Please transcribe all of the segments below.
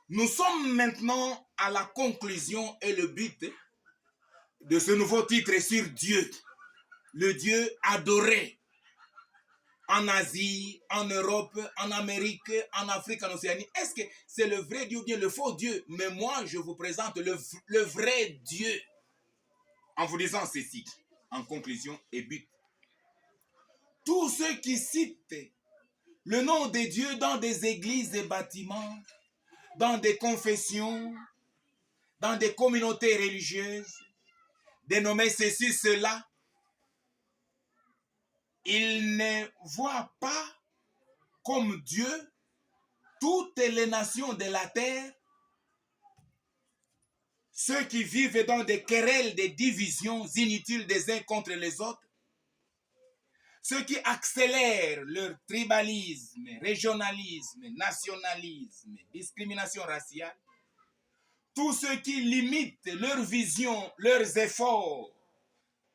Nous sommes maintenant à la conclusion et le but de ce nouveau titre sur Dieu. Le Dieu adoré en Asie, en Europe, en Amérique, en Afrique, en Océanie. Est-ce que c'est le vrai Dieu ou bien le faux Dieu? Mais moi, je vous présente le vrai Dieu en vous disant ceci, en conclusion et but. Tous ceux qui citent le nom de Dieu dans des églises et bâtiments, dans des confessions, dans des communautés religieuses, dénommées ceci, cela, ils ne voient pas comme Dieu toutes les nations de la terre, ceux qui vivent dans des querelles, des divisions inutiles des uns contre les autres, ceux qui accélèrent leur tribalisme, régionalisme, nationalisme, discrimination raciale, tous ceux qui limitent leur vision, leurs efforts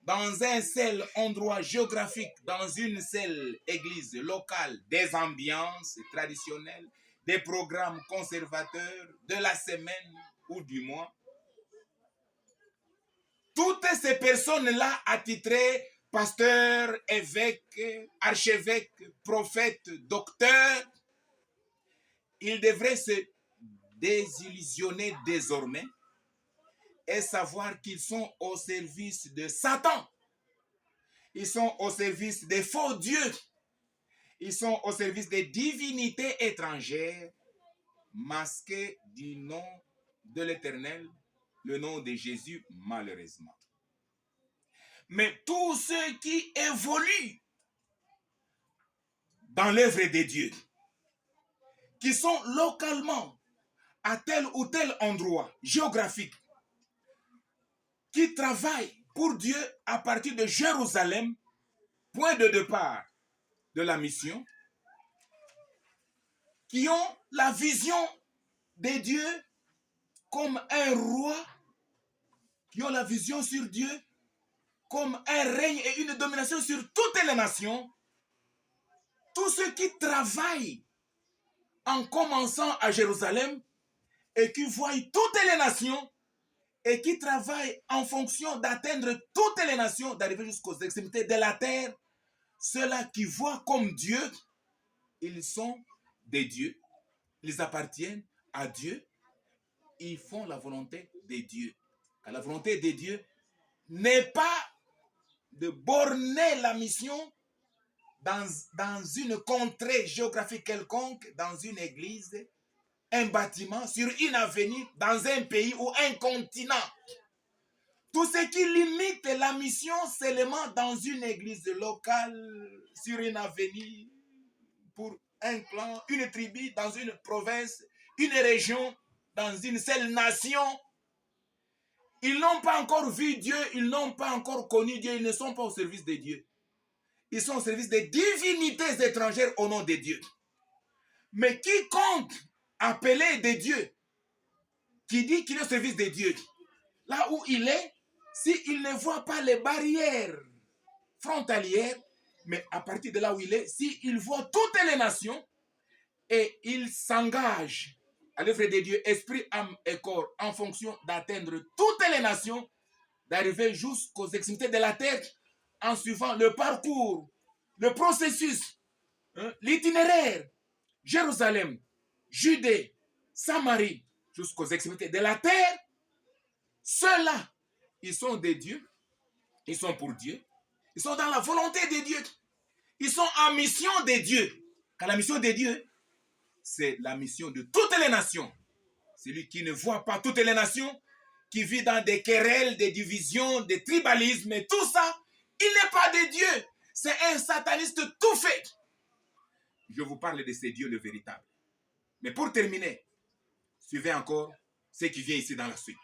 dans un seul endroit géographique, dans une seule église locale, des ambiances traditionnelles, des programmes conservateurs de la semaine ou du mois. Toutes ces personnes-là attitrées, pasteurs, évêques, archevêques, prophètes, docteurs, ils devraient se désillusionner désormais et savoir qu'ils sont au service de Satan. Ils sont au service des faux dieux. Ils sont au service des divinités étrangères masquées du nom de l'Éternel, le nom de Jésus, malheureusement. Mais tous ceux qui évoluent dans l'œuvre de Dieu, qui sont localement à tel ou tel endroit géographique, qui travaillent pour Dieu à partir de Jérusalem, point de départ de la mission, qui ont la vision de Dieu comme un roi, qui ont la vision sur Dieu comme un règne et une domination sur toutes les nations, tous ceux qui travaillent en commençant à Jérusalem et qui voient toutes les nations et qui travaillent en fonction d'atteindre toutes les nations, d'arriver jusqu'aux extrémités de la terre, ceux-là qui voient comme Dieu, ils sont des dieux, ils appartiennent à Dieu, ils font la volonté de Dieu. Car la volonté de Dieu n'est pas de borner la mission dans une contrée géographique quelconque, dans une église, un bâtiment, sur une avenue, dans un pays ou un continent. Tout ce qui limite la mission seulement dans une église locale, sur une avenue, pour un clan, une tribu, dans une province, une région, dans une seule nation. Ils n'ont pas encore vu Dieu, ils n'ont pas encore connu Dieu, ils ne sont pas au service de Dieu. Ils sont au service des divinités étrangères au nom de Dieu. Mais quiconque appelé de Dieu, qui dit qu'il est au service de Dieu, là où il est, s'il ne voit pas les barrières frontalières, mais à partir de là où il est, s'il voit toutes les nations et il s'engage à l'œuvre de Dieu, esprit, âme et corps, en fonction d'atteindre toutes les nations, d'arriver jusqu'aux extrémités de la terre, en suivant le parcours, le processus, l'itinéraire, Jérusalem, Judée, Samarie, jusqu'aux extrémités de la terre, ceux-là, ils sont des dieux, ils sont pour Dieu, ils sont dans la volonté de Dieu, ils sont en mission de Dieu. Car la mission de Dieu, c'est la mission de toutes les nations. Celui qui ne voit pas toutes les nations, qui vit dans des querelles, des divisions, des tribalismes et tout ça, il n'est pas de Dieu. C'est un sataniste tout fait. Je vous parle de ces dieux le véritable. Mais pour terminer, suivez encore ce qui vient ici dans la suite.